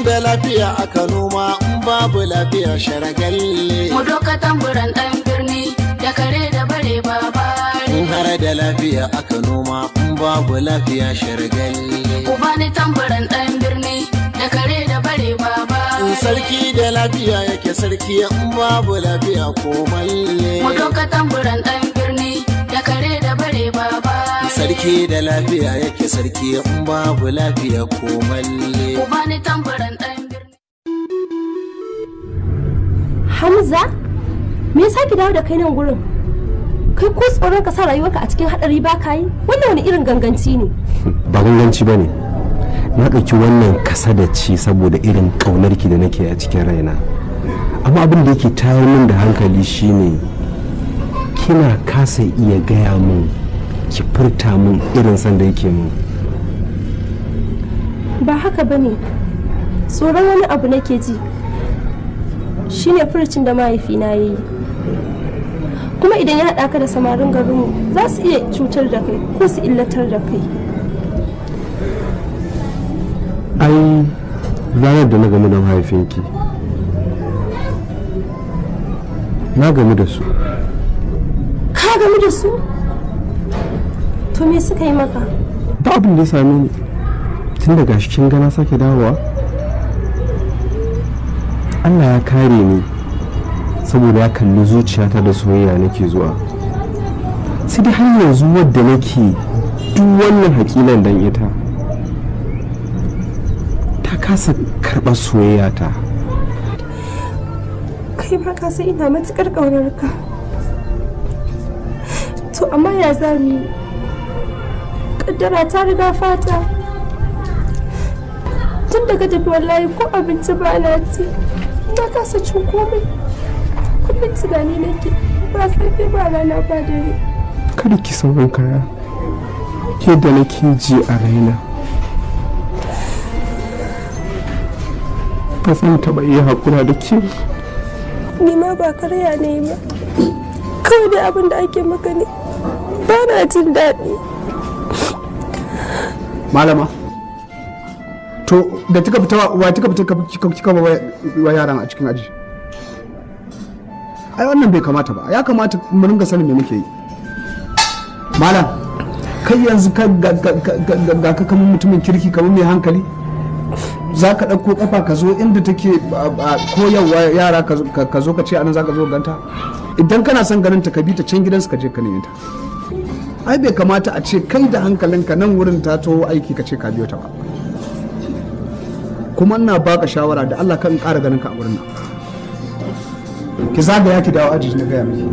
da lafiya aka noma in babu lafiya sharagalle. Mu doka tamburan ɗan birni da kare da bare baba. In har da lafiya aka noma in babu lafiya sharagalle. Ku bani tamburan ɗan birni da kare da bare baba. In sarki da lafiya yake sarki in babu lafiya komalle. Mu doka tamburan ɗan birni da kare da bare baba. Sarki da lafiya yake sarki in babu lafiya komalle. Ku bani tamburan ɗan birni. Hamza, me yasa ki dawo da kai nan gurin? Kai ko tsoron ka sa rayuwarka a cikin hadari ba ka yi? Wannan wani irin ganganci ne? Ba ganganci bane. Na ɗauki wannan kasadaci saboda irin ƙaunarki da nake a cikin raina. Amma abin da yake tayar min da hankali shine kina kasa iya gaya min ki furta min irin san da yake min. Ba haka bane. Tsoron wani abu nake ji. Shine furcin da mahaifina yayi. Kuma idan ya haɗa ka da samarin garinmu za su iya cutar da kai ko su illatar da kai. Ai ranar da na gamu da mahaifinki na gamu da su. Ka gamu da su? To me suka yi maka? Ba abin da ya same ni tun daga shi kin gana sake dawowa. Allah ya kare ni saboda ya kalli zuciyata da soyayya nake zuwa. Sai dai har yanzu wadda nake duk wannan hakilan dan ita ta kasa karɓar soyayyata. Kai ma ka san ina matuƙar ƙaunar ka. To amma ya za mu yi? Kaddara ta riga fata. Tun daga tafi wallahi ko abinci ba na ci. Na kasa cin komai. Kullum tunani nake ba safe ba rana ba dare. Kada ki sauran kaya yadda nake ji a raina. Ba zan taɓa iya haƙura da ke. Ni ma ba karya ne ba. Kawai da abin da ake maka ne. Ba na jin daɗi. Malama. To da kika fita kika wa yaran a cikin aji. Ai wannan bai kamata ba. Ya kamata mu ringa sanin me muke yi. Malam, kai yanzu ka ga ka kamar mutumin kirki kamar mai hankali. Za ka ɗauko ƙafa ka zo inda take koyarwa yara ka zo ka ce anan za ka zo ganta. Idan kana son ganin ta ka bi ta can gidansu ka je ka neme ta. Ai bai kamata a ce kai da hankalinka nan wurin ta to aiki ka ce ka biyo ta ba. Kuma ina baka shawara da Allah kan ƙara ganin ka a wurin nan. Ki zagaya ki dawo aji na gaya miki.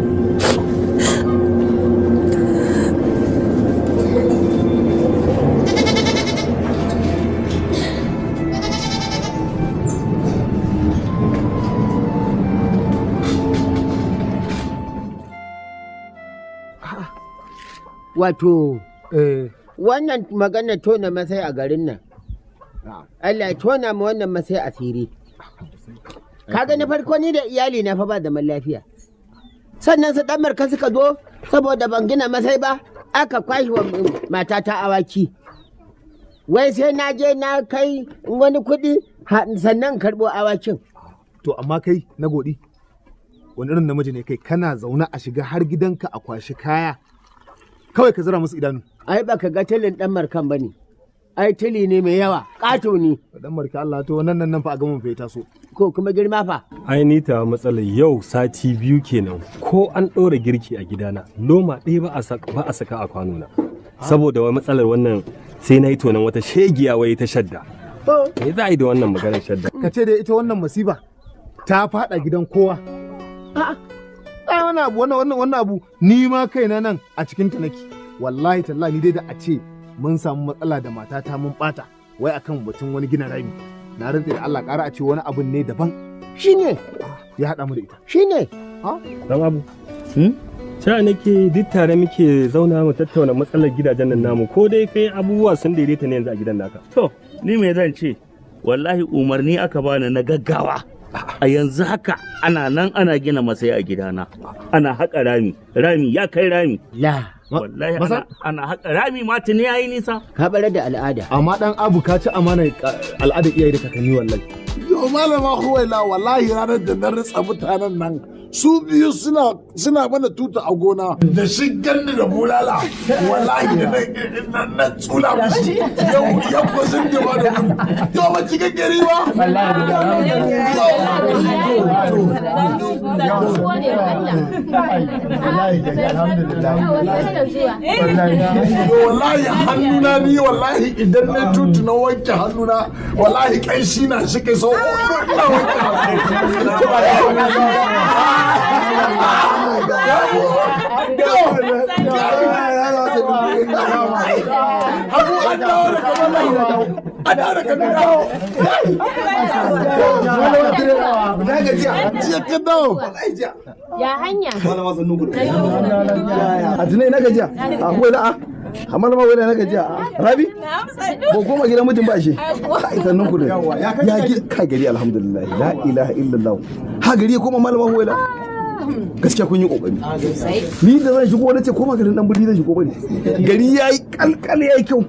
Wato, wannan magana tona masai a garin nan. Allah ya tona mu wannan masai asiri. Kaga na farko ni da iyali na fa ba zaman lafiya. Sannan su dan marka suka zo saboda ban gina masai ba, aka kwashi wa matata awaki. Wai sai na je na kai wani kuɗi sannan karɓo awakin. To amma kai na godi. Wani irin namiji ne kai kana zaune a shiga har gidanka a kwashi kaya. Kawai ka zira musu idanu. Ai baka ga tilin dan markan bane. Ai tili ne mai yawa, ƙato ne. Dan marka Allah to nan fa a gaban fa ya taso. Ko kuma girma fa. Ai ni ta matsalar yau sati biyu kenan ko an ɗora girki a gidana loma ɗaya ba a saka a kwanona. Saboda wai matsalar wannan sai na yi tonon wata shegiya wai ta shadda. Me za a yi da wannan maganar shadda? Ka ce da ita wannan masifa ta faɗa gidan kowa. A'a. Ai wannan abu ni ma kaina nan a cikin ta nake. Wallahi tallahi ni dai da a ce mun samu matsala da matata mun bata wai akan batun wani gina rami. Na rantsa da Allah ƙara a ce wani abun ne daban. Shine Ya haɗa mu da ita. shine. Dan abu. Ta nake duk tare muke zauna mu tattauna matsalar gidajen nan namu ko dai kai abubuwa sun daidaita ne yanzu a gidan naka. To, ni me zan ce? Wallahi umarni aka bani na gaggawa. A yanzu haka ana nan ana gina masai a gidana. Ana haƙa rami ya kai rami. La. Wallahi ana haƙa rami ma tuni yayi nisa. Ka bare da al'ada. Amma dan abu ka ci amana al'adar iyaye da kakanni wallahi. Yo malama Huwaila wallahi ranar da na ritsa mutanen nan su biyu suna mana tuta a gona da shi ganni da bulala wallahi da na tsula musu yau ko sun gaba da gudu yau ba cikin gari ba wallahi hannuna ni wallahi idan na tutu na wanke hannuna wallahi kai shi na shi kai sau ina wanke ya hanya a tunai na gajiya a kuwa da amma ma wani na gajiya rabi ba koma gidan mutum ba shi kai sannan ku da ya kai gari alhamdulillah la ilaha illallah ha gari ya koma malama huwaila gaskiya kun yi kokari ni da zan shigo na ce koma garin dan birni zan shigo bane gari yayi kalkal yayi kyau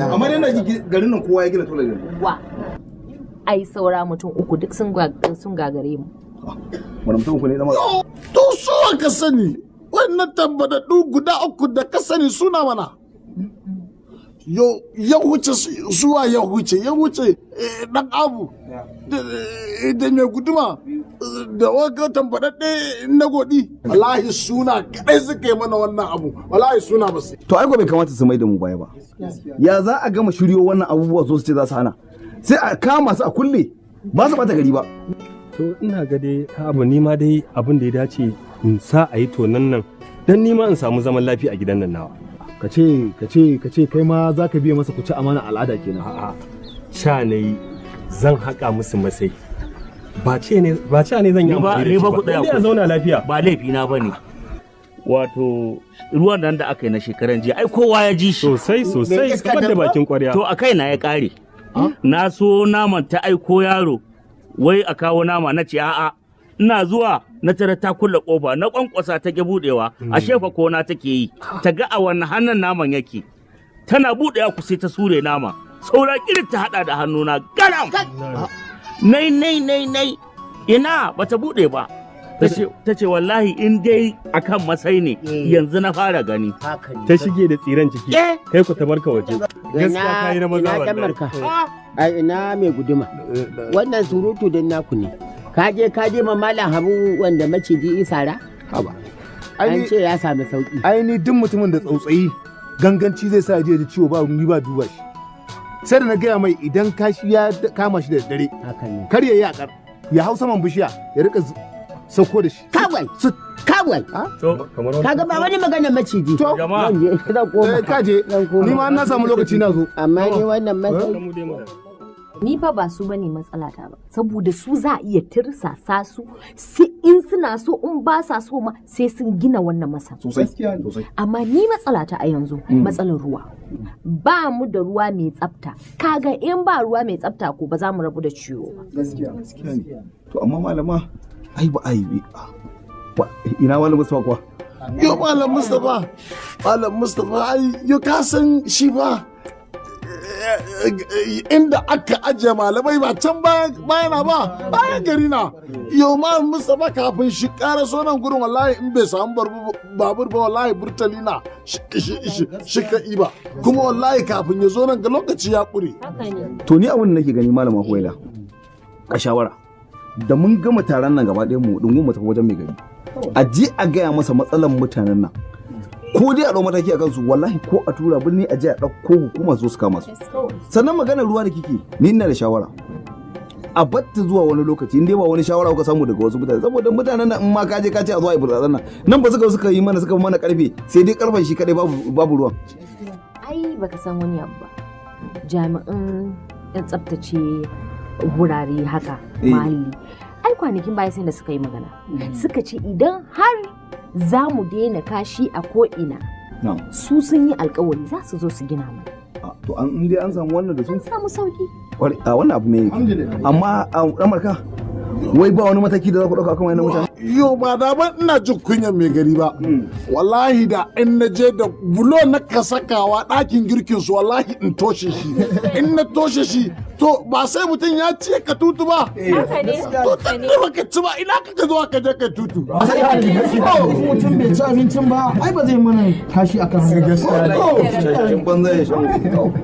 amma dai garin nan kowa ya gina tola wa ai saura mutum uku duk sun gagare mu wani mutum uku ne da to so ka sani wannan tambadaddu guda uku da ka sani suna mana ya wuce suwa ya wuce dan abu da mai guduma da waka tambadadde na godi wallahi suna kadai suka yi mana wannan abu wallahi suna ba su to ai bai kamata su mai da mu baya ba ya za a gama shiryo wannan abubuwa so su ce za su hana sai a kama su a kulle ba su bata gari ba to ina ga dai abu ni ma dai abin da ya dace in sa a yi tonan nan dan ni ma in samu zaman lafiya a gidan nan nawa ka ce kai ma za ka biya masa ku ci amana al'ada kenan a'a sha ne zan haƙa musu masai ba ce ne zan yi amfani da shi ba zauna lafiya ba laifi na bane wato ruwan nan da aka yi na shekaran jiya ai kowa ya ji shi sosai kamar da bakin kwarya to a kai na ya kare na so naman ta aiko yaro wai a kawo nama na ce a'a ina zuwa na tara ta kulle kofa na kwankwasa ta ke budewa a shefa kona take yi ta ga a wannan hannun naman yake tana budewa ku sai ta sure nama saura kirin ta hada da hannuna garam nai ina bata bude ba ta ce wallahi in dai akan masai ne yanzu na fara gani ta shige da tsiran ciki kai ku tabarka waje gaskiya kai na maza wallahi ina mai guduma wannan surutu din naku ne ka je ma malam Habu wanda maciji isara haba an ce ya sami sauki ai ni duk mutumin da tsautsayi ganganci zai sa je da ciwo ba ni ba duba shi sai da na gaya mai idan kashi ya kama shi da dare kar ya yi akar ya hau saman bishiya ya rika sauko da shi kawai kaga ba wani magana maciji to kaje ni ma na samu lokaci na zo amma ni wannan matsayi ni fa ba su bane matsalata ba saboda su za a iya tirsasa su sai in suna so in ba sa so ma sai sun gina wannan masa sosai amma ni matsalata a yanzu matsalar ruwa ba mu da ruwa mai tsafta kaga in ba ruwa mai tsafta ko ba za mu rabu da ciwo ba gaskiya to amma malama ai ba ai ina wani Mustapha kuwa yo malam Mustapha ai yo ka san shi ba inda aka ajiye malamai ba can bayana ba bayan gari na yau ma Mustapha kafin shi ƙara sonan gurin wallahi in bai samu babur ba wallahi burtali na shi ka iba kuma wallahi kafin ya zo nan ga lokaci ya ƙure. To ni abin da nake gani malama Huwaila a shawara da mun gama taron nan gaba ɗaya mu dungun mu tafi wajen mai gari a je a gaya masa matsalan mutanen nan ko dai a ɗau mataki a kansu wallahi ko a tura birni a je a ɗauko hukuma su kama su sannan maganar ruwa da kike ni ina da shawara a batta zuwa wani lokaci in dai ba wani shawara kuka samu daga wasu mutane saboda mutanen nan in ma ka je ka ce a zuwa ibrahim nan ba suka yi mana karfe sai dai karfen shi kadai babu ruwan ai baka san wani abu ba jami'an yan tsaftace wurare haka mahalli ai kwanakin baya sai da suka yi magana suka ce idan har za mu daina kashi a ko'ina su sun yi alkawari za su zo su gina mu to an dai an samu wannan da sun samu sauki a wannan abu mai amma a amurka wai ba wani mataki da za ku ɗauka kan wani mutane yo ba da ban ina jin kunyan mai gari ba wallahi da in na je da bulo na kasakawa ɗakin girkin su wallahi in toshe shi in na toshe shi to ba sai mutum ya ce ka tutu ba haka ne ba ka ci ba ina ka zo ka je ka tutu mutum bai ci abincin ba ai ba zai mana tashi akan hanyar gaskiya cikin banza ya shan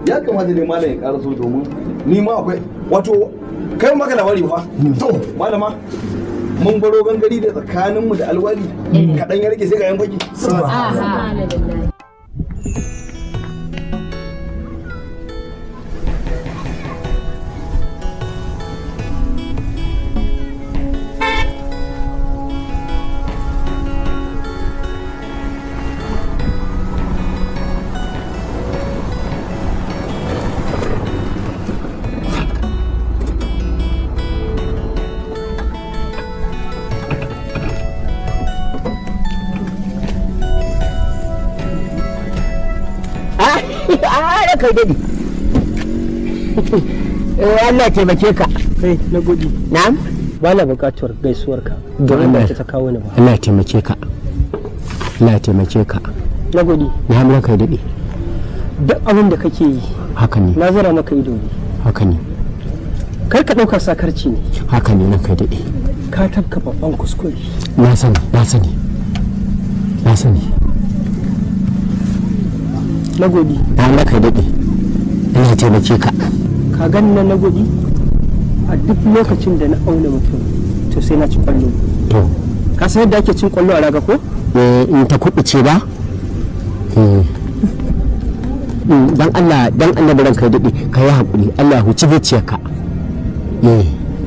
ya kamata ne malam ya karaso domin ni ma akwai wato kai maka labari fa to malama mun baro gangari da tsakaninmu da alwali kaɗan ya rage sai ga yan baki kai dadi Allah taimake ka kai na gudi na'am ba na bukatar gaisuwarka don Allah ta kawo ni ba Allah taimake ka Allah taimake ka na gudi na'am kai dadi duk abin da kake yi haka ne na zara maka ido ne haka ne kar ka dauka sakarci ne haka ne na kai dadi ka tabka babban kuskure na sani na sani na sani na godi Allah kai dade ina taimake ka ka gani na godi a duk lokacin da na auna mutum to sai na ci kwallo to ka san yadda ake cin kwallo a raga ko in ta kubuce ba dan Allah ran kai dade ka yi hakuri Allah huci zuciyarka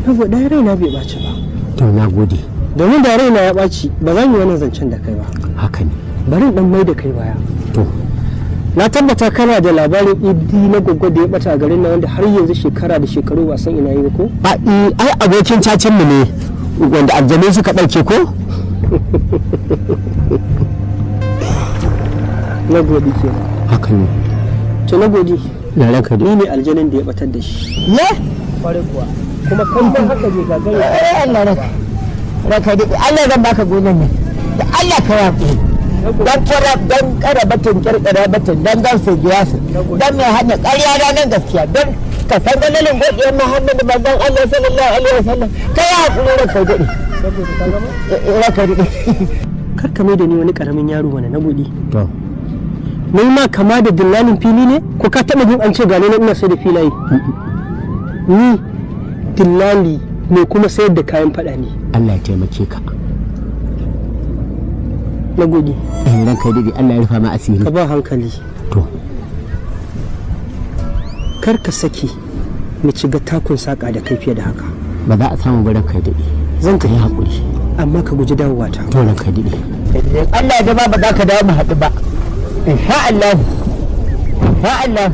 saboda raina bai baci ba to na gode domin da raina ya baci ba zan yi wannan zancen da kai ba haka ne bari dan mai da kai baya to na tabbata kana da labarin idi na gogo da ya bata a garin nan wanda har yanzu shekara da shekaru ba san ina yi ko ai abokin cacin mu ne wanda aljanu suka dauke ko na godi ke haka ne to na godi na ranka ni ne aljanin da ya batar da shi ne kware kuwa kuma kan haka bai gagara Allah ranka dai Allah zan baka gonan ne da Allah ka yafi dan kara batun kirkira batun dan su biya su dan mai hanya ƙarya ranar gaskiya don ka san ganin godiyar Muhammadu manzon Allah sallallahu alaihi wasallam kai ya hakuri da kai dade raka dade kar ka mai da ni wani karamin yaro wani na gudi to ni ma kama da dillalin fili ne ko ka taba jin an ce gane na ina sai da filaye ni dillali ne kuma sayar da kayan fada ne Allah ya taimake ka na gode ran kai dade Allah ya rufa ma asiri ka ba hankali to kar ka saki mu ci ga takun saka da kai fiye da haka ba za a samu baran kai dade zan ka yi hakuri amma ka guji dawowa ta to ran kai dade Allah ya ba za ka dawo mu haɗu ba insha Allah insha Allah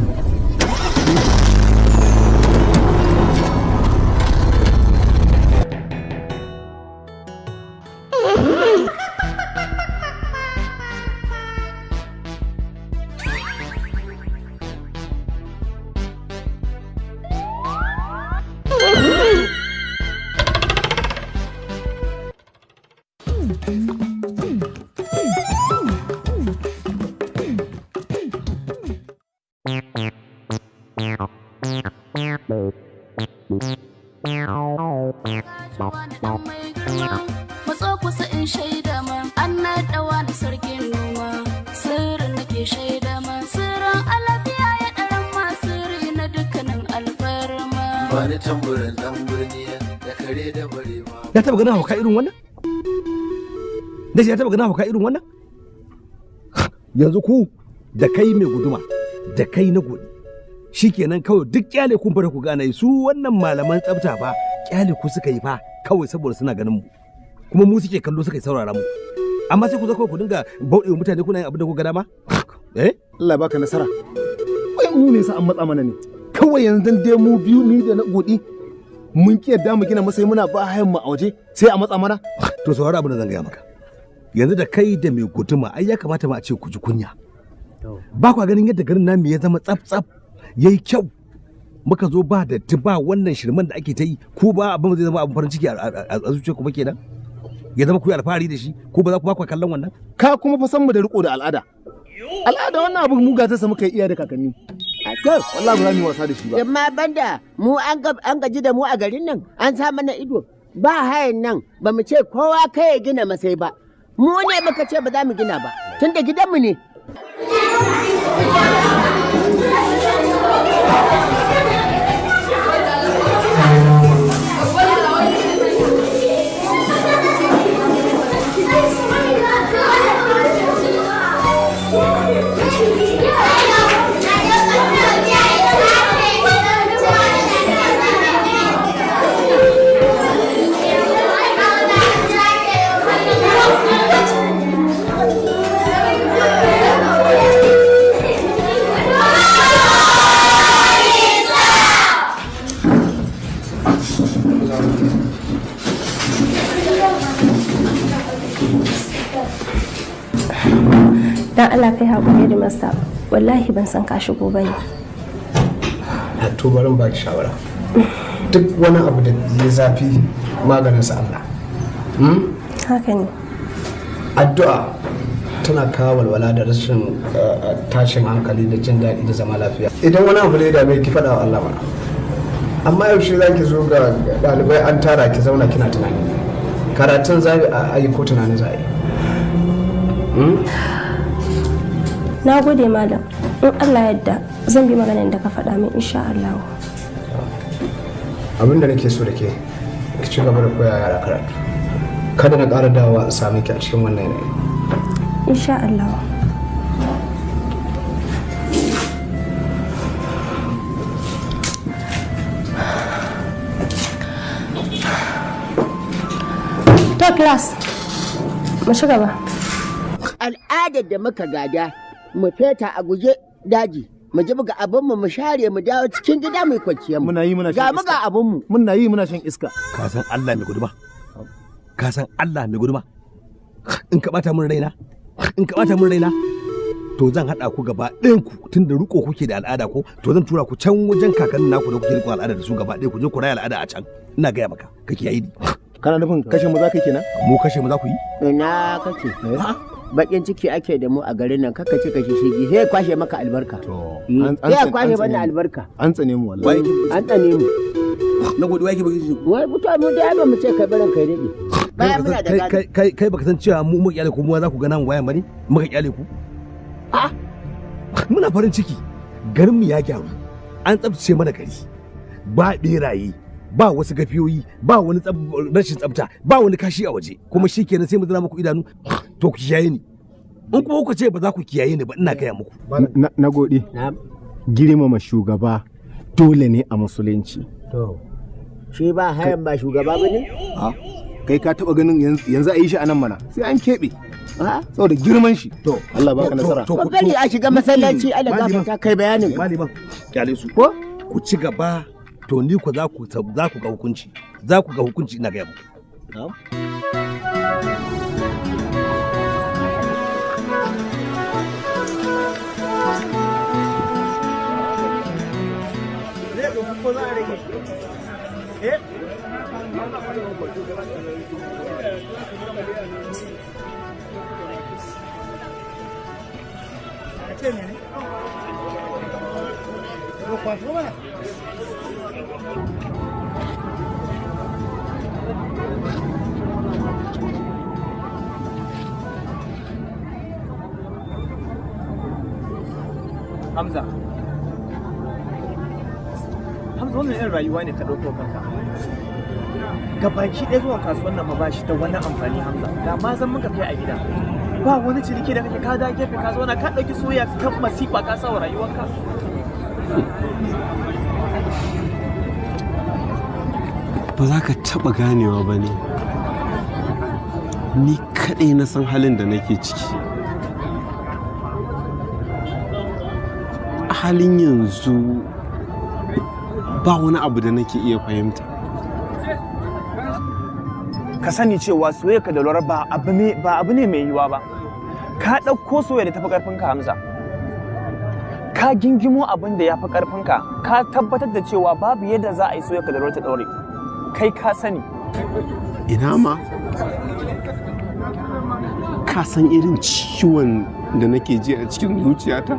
Matso kusa in shaida ma an naɗa wani sarkin noma sirrin nake shaida ma sirrin alafiya ya ɗaran ma sirri na dukkanin alfarma. Bani tamburin ɗan birni da kare da barewa. Ya taɓa ganin hauka irin wannan? Dashi ya taɓa ganin hauka irin wannan? Yanzu ku da kai mai guduma da kai na godi shikenan kawai duk kyale kun fara ku gane su wannan malaman tsafta fa kyale ku suka yi fa kawai saboda suna ganin mu kuma mu suke kallo suka yi saurara mu amma sai ku zo kawai ku dinga bauɗe mutane kuna yin abin da ku ga dama Allah baka nasara wai mu ne sa an matsa mana ne kawai yanzu dai mu biyu ni da na godi mun ki yadda mu gina masai muna ba hayan mu a waje sai a matsa mana to saurara abin da zan gaya maka yanzu da kai da mai guduma ai ya kamata ma a ce ku ji kunya ba kwa ganin yadda garin namu ya zama tsaf tsaf yayi kyau muka zo ba da ba wannan shirman da ake ta yi ko ba abin zai zama abin farin ciki a zuciya kuma kenan ya zama ku yi alfahari da shi ko ba za ku ba ku kallon wannan? Ka kuma fa san mu da riko da al'ada. Al'ada wannan abin mu ga ta samu kai iya da kakanni. Wallahi ba za mu yi wasa da shi ba. Amma banda mu an gaji da mu a garin nan an sa mana ido. Ba hayan nan ba mu ce kowa kai ya gina masai ba. Mu ne muka ce ba za mu gina ba. Tunda gidanmu ne. Dan Allah kai haƙuri da masta, wallahi ban san ka shigo bane. To bari ba ki shawara. Duk wani abu da ya zafi maganin sa Allah. Haka ne. Addu'a tana kawo walwala da rashin tashin hankali da jin daɗi da zama lafiya. Idan wani abu ne da mai ki faɗa wa Allah ba. Amma yaushe za ki zo ga ɗalibai an tara ki zauna kina tunani. Karatun za a yi ko tunanin za a yi. Na gode malam, in Allah yadda zan bi maganin da ka faɗa min insha Allah. Abin da nake so da ke ki ci gaba da koya yara karatu. Kada na ƙara dawowa in same ki a cikin wannan yanayi. Insha Allah. To class, mu shiga ba. Al'adar da muka gada mu feta a guje daji mu ji buga abinmu mu share mu dawo cikin gida mai kwanciyar mu. Muna yi muna shan iska. Ga muga abinmu. Muna yi muna shan iska. Ka san Allah mai guduma. Ka san Allah mai guduma. In ka bata min raina. In ka bata min raina. To zan haɗa ku gaba ɗayan ku tunda riko kuke da al'ada ko to zan tura ku can wajen kakannin naku da kuke riko al'ada da su gaba ɗaya ku je ku raya al'ada a can. Ina gaya maka ka kiyaye ni. Kana nufin kashe mu za ka kenan? Mu kashe mu za ku yi? Ina kake. Bakin ciki ake da mu a garin nan kaka ce kashi shigi sai kwashe maka albarka. Sai kwashe mana albarka. An tsane mu wallahi. An tsane mu. Na gode wai ki baki shi. Wai buta mu da ba mu ce kai baran kai dade. Bayan muna da gadi. Kai baka san cewa mu kyale ku mu za ku ga nan wayan bane? Muka kyale ku. A muna farin ciki. Garin mu ya gyaru. An tsaftace mana gari. Ba beraye. Ba wasu gafiyoyi, ba wani rashin tsafta, ba wani kashi a waje, kuma shi kenan sai mu zama muku idanu, to ku kiyaye ni. In kuma kuka ce ba za ku kiyaye ni ba ina gaya muku. Na gode. Girmama shugaba dole ne a musulunci. To, shi ba hayan ba shugaba ba ne? Kai ka taba ganin yanzu a yi shi a nan mana sai an keɓe. Saboda girman shi. To, Allah baka nasara. Ko bari a shiga masallaci Allah gafarta kai bayanin. Maliman, kyale su. Ko? Ku ci gaba. To ni ku za ku ga hukunci ina gaya muku. Hamza wannan irin rayuwa ne ka ɗauko kanka. Gabaki ɗaya zuwa kasuwan nan ba shi da wani amfani Hamza. Da ma zan muka kai a gida. Ba wani ciniki da kake ka da gefe ka zauna ka ɗauki soya kan masifa ka sa wa rayuwarka. Ba za ka taɓa ganewa ba ne. Ni kaɗai na san halin da nake ciki. Halin yanzu ba wani abu da nake iya fahimta. Ka sani cewa soyayya da Laura ba abu ne mai yiwuwa ba. Ka ɗauko soyayya da tafi ƙarfinka Hamza. Ka gingimo abin da ya fi ƙarfinka. Ka tabbatar da cewa babu yadda za a yi soyayya da Laura ta ɗaure. Kai ka sani. Ina ma ka san irin ciwon da nake ji a cikin zuciyata?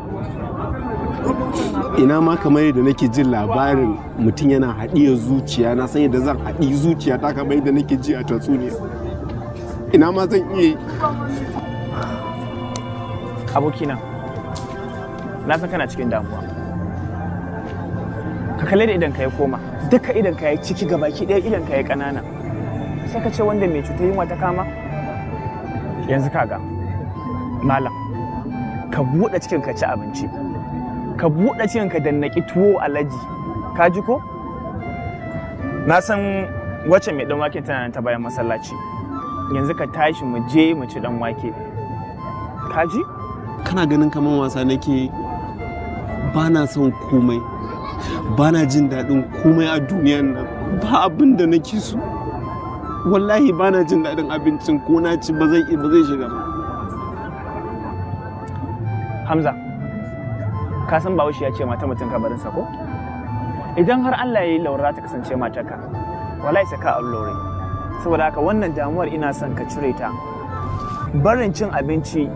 Ina ma kamar yadda nake jin labarin mutum yana haɗiye zuciya, na san yadda zan haɗi zuciyata kamar yadda nake ji a tatsuniya. Ina ma zan iya yi. Abokina, na san kana cikin damuwa. Ka kalle da idan ka ya koma, duka idan ka ya ciki gabaki ɗaya idan ka ya ƙanana. Sai ka ce wanda mai cutar yunwa ta kama? Yanzu kaga, malam, ka buɗe cikin ka ci abinci. Ka buɗe cikin ka dannaki tuwo alaji. Ka ji ko? Na san wacce mai ɗan wake tana nan ta bayan masallaci. Yanzu ka tashi mu je mu ci ɗan wake. Ka ji? Kana ganin kamar wasa nake, ba na son komai, ba na jin daɗin komai a duniyan nan, ba abin da nake so. Wallahi ba na jin daɗin abincin, ko na ci ba zai shiga ba. Hamza, ka san Bahaushe ya ce mata mutum kabarinsa ko? Idan har Allah ya yi Laura ta kasance matarka, wallahi sai ka aure. Saboda haka wannan damuwar ina son ka cire ta. Barin cin abinci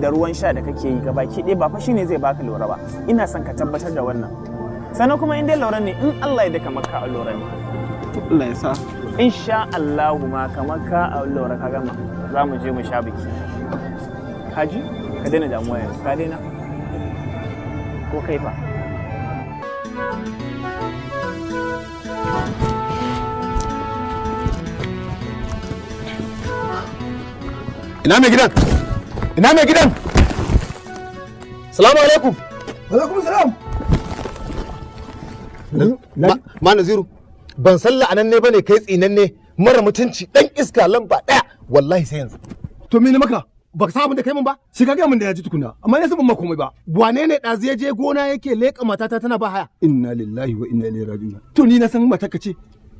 da ruwan sha da kake yi gabaki ɗaya ba fa shine zai baka Laura ba. Ina son ka tabbatar da wannan. Sannan kuma in dai Laura ne, in Allah ya daka maka aure ne. Allah ya sa. Insha Allah ma kamar ka aure ka gama, za mu je mu sha biki. Kaji? Ka daina damuwa yanzu, ka daina? Ko kai fa? Ina mai gidan? Ina mai gidan? Salamu alaikum. Alaikum salam. Ma Naziru, ban san la'anan ne bane kai tsinan ne mara mutunci dan iska lamba daya wallahi sai yanzu. To me ne maka? Baka san abin da kai mun ba? Shi ka ga mun da ya ji tukuna. Amma ne san ban komai ba. Wane ne ɗazu ya je gona yake leƙa matata tana ba haya? Inna lillahi wa inna ilaihi raji'un. To ni na san mataka ce.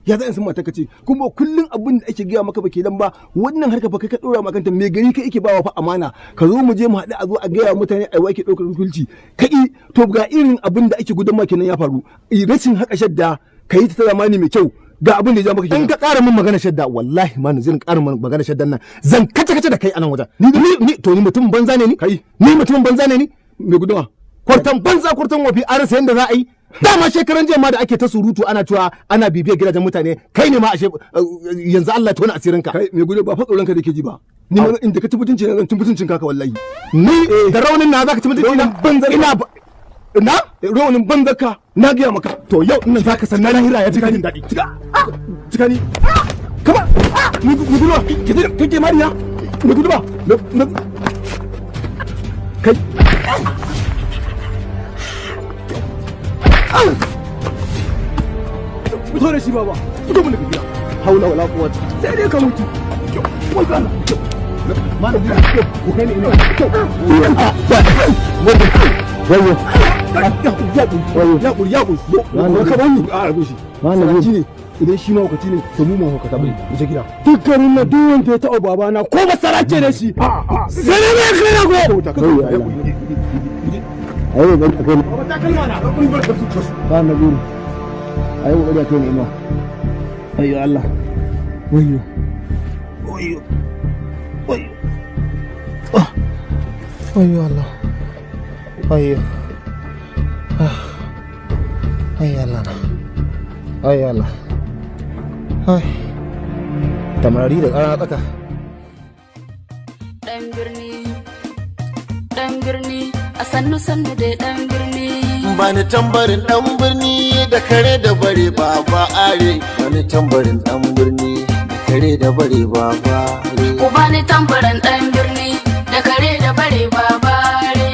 Ya zan san mataka ce. Kuma kullun abin da ake gaya maka ba kenan ba. Wannan harka ba kai ka dora makanta me gari kai yake bawa fa amana. Ka zo mu je mu haɗu a zo a gaya mutane ai wake ɗaukar hukunci. Kai to ga irin abin da ake gudan kenan ya faru. Rashin haka shadda kai ta zamani mai kyau. Ga abin da ya ja maka kenan. In ka ƙara min magana shadda wallahi ma zan ƙara min magana shaddan nan zan kace da kai anan wajen. Ni to ni mutum banza ne ni? Kai ni mutum banza ne ni? Me guduma? Kwartan banza kwartan wafi an rasa yanda za a yi. Dama shekaran jiya ma da ake ta surutu ana cewa ana bibiyar gidajen mutane kai ne ma ashe yanzu Allah ya tona asirin ka. Kai me gudu ba fa tsoron ka da ke ji ba. Ni ma inda ka ci mutunci zan ci mutuncin ka wallahi. Ni da raunin na zaka ci mutunci na banza ina na raunin banzaka na gaya maka to yau ina zaka san na lahira ya cika ni dadi cika ni kama ni gudu ba kike mariya ni gudu ba kai fito da shi baba fito mun daga gida haula wala quwwata sai dai ka mutu wallahi ma da ku kai ne ina wayo ya ka bani a rabu shi wannan ne idan shi mahaukaci ne to mu mahaukata bane mu je gida dukkanin na duk wanda ya taɓa babana ko ba sarace ne shi sai ne mai kai na go ayo ban kai ta kalma na kun bar su ba na guru ayo wanda kai ne ma ayo Allah wayo wayo wayo wayo Allah ayo ayo Allah ayo Allah ai tamarari da ƙara tsaka dan birni a sannu sannu da dan birni bani tambarin dan birni da kare da bare baba are bani tambarin dan birni da kare da bare baba are ku bani tambarin dan birni da kare da bare baba are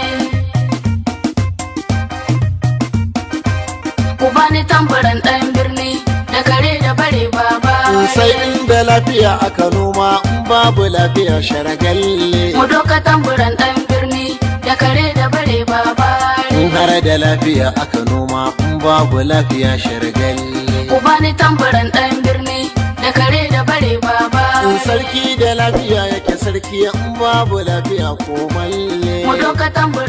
ku bani tambarin dan birni da kare da bare baba are sai inda lafiya aka noma in babu lafiya sharagalle mu doka tambarin dan birni da kare da bare baba are in har da lafiya aka noma in babu lafiya sharagalle ku bani tambarin dan birni da kare da bare baba in sarki da lafiya yake sarki in babu lafiya ko malle mu doka tambarin